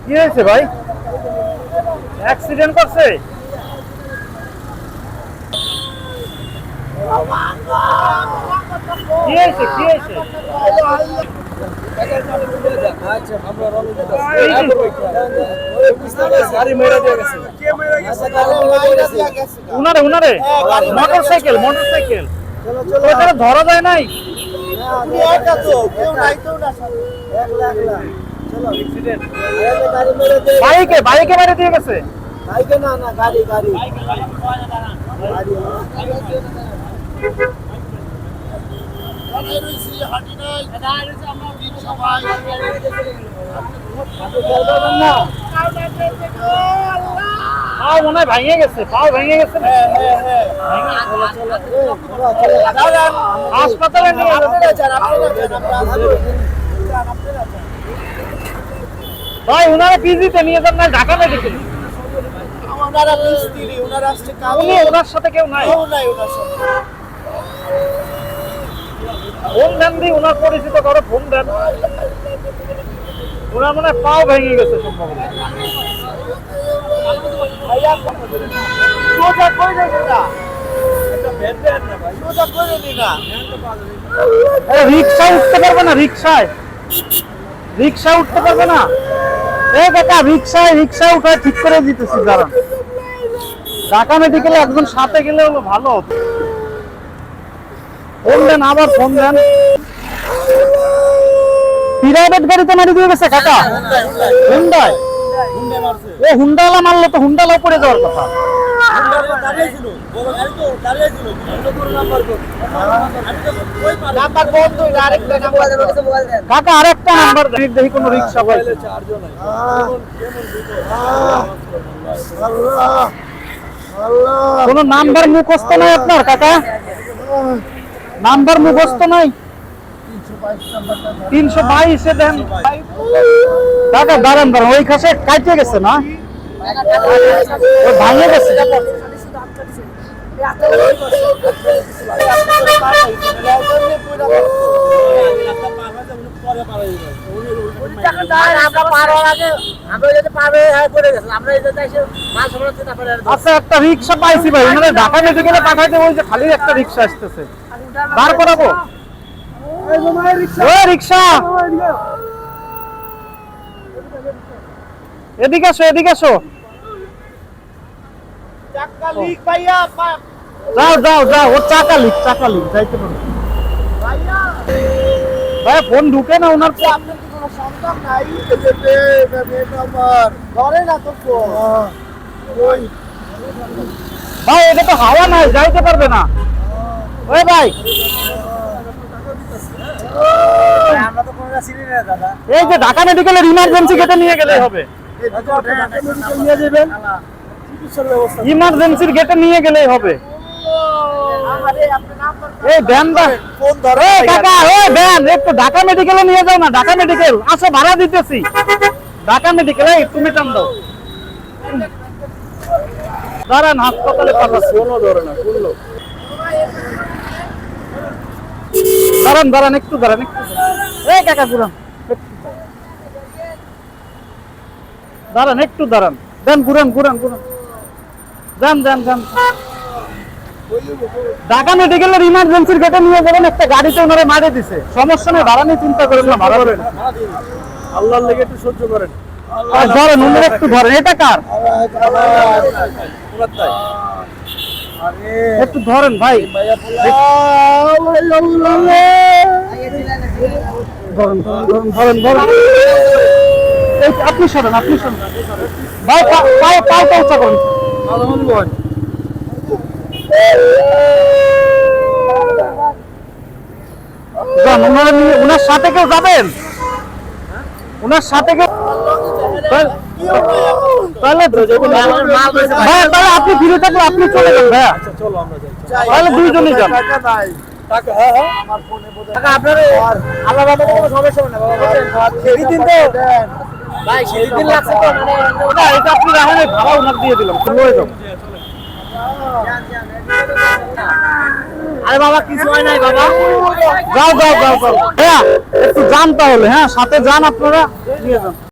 কি হয়েছে ভাই? অ্যাক্সিডেন্ট করছে? কি হয়েছে? কি হয়েছে? উনারে উনারে মোটরসাইকেল মোটরসাইকেল ধরা যায় নাই। বাইকে বাইকে মেরে দিয়ে গেছে। বাইকে না না গাড়ি গাড়ি পাও মনে হয় ভেঙে গেছে, পাও ভেঙে গেছে। হাসপাতালে নিয়ে ভাই ওনারা পিজিতে নিয়ে যান না, ঢাকা মেডিকেল। ওনার সাথে কেউ নাই? ফোন দেন দি, ওনার পরিচিত করো, ফোন দেন। ওনার মনে হয় পাও ভেঙে গেছে সম্ভবত। রিক্সা উঠতে পারবে না? রিক্সায় রিক্সা উঠতে পারবে না? এই কাকা রিক্সায় রিক্সা উঠায় ঠিক করে দিতেছি, দাঁড়ান। ঢাকা মেডিকেলে একজন সাথে গেলে হলো ভালো হতো। ফোন দেন, আবার ফোন দেন। প্রাইভেট গাড়িতে মারি দিয়ে গেছে কাকা? হুন্ডায়? ও হুন্ডালা মারলো তো হুন্ডালা পড়ে যাওয়ার কথা। কাকা আরেকটা নাম্বার দেখি কোন রিক্সা পাইছে। কোন নাম্বার মুখস্থ নাই আপনার কাকা? নাম্বার মুখস্থ নাই? 322 দেন কাকা। দাঁড়ান দাঁড়ান, ওই খাসে কাটে গেছে না? ভাঙে গেছে। আচ্ছা একটা রিক্সা পাইছি ভাই, মানে ঢাকা মেডিকেলে পাঠাইতে, ওই যে খালি একটা রিক্সা আসতেছে, দাঁড় করাবো। রিক্সা এদিকে আসো, এদিকে আসো। যাও যাও যাও, ও চাকা লিক, চাকা লিক, যাইতে পারো ভাই। ফোন ঢুকে না ওনার। ভাই এটা তো হাওয়া নাই, যাইতে পারবে না। ওই ভাই এই যে ঢাকা মেডিকেলের ইমার্জেন্সি গেটে নিয়ে গেলেই হবে। ইমার্জেন্সির গেটে নিয়ে গেলেই হবে। এই ভ্যান ফোন ধরো কাকা, ওই ভ্যান একটু ঢাকা মেডিকেলে নিয়ে যাও না। ঢাকা মেডিকেল আসো, ভাড়া দিতেছি। ঢাকা মেডিকেল, এই তুমি টান দাও। দাঁড়ান, হাসপাতালে পাঠাচ্ছি। কোনো ধরে না, শুনলো। দাঁড়ান দাঁড়ান, একটু দাঁড়ান, একটু এই কাকা পুরান দাঁড়ান, একটু দাঁড়ান। দেন ঘুরান ঘুরান ঘুরান, যান যান যান। ঢাকা মেডিকেলের ইমার্জেন্সির গেটে নিয়ে যাবেন। একটা গাড়িতে ওনারা মারে দিছে, সমস্যা নেই, ভাড়া নিয়ে চিন্তা করেন না, ভাড়া করেন। আল্লাহর লেগে একটু সহ্য করেন। ধরেন ওনার একটু ধরেন। এটা কার? একটু ধরেন ভাই, ধরেন ধরেন ধরেন ধরেন। আপনি সরেন, আপনি সরেন ভাই, পাও পাও উঁচা করেন। ওনার সাথে কেউ যাবেন? ওনার সাথে কেউ? তাহলে আপনি ফিরে থাকলে আপনি চলে যান ভাইয়া। তাহলে দুইজনই যান। আরে বাবা কিছু হয় নাই বাবা, যাও যাও যাও যাও। হ্যাঁ একটু যান তাহলে, হ্যাঁ সাথে যান আপনারা, নিয়ে যান।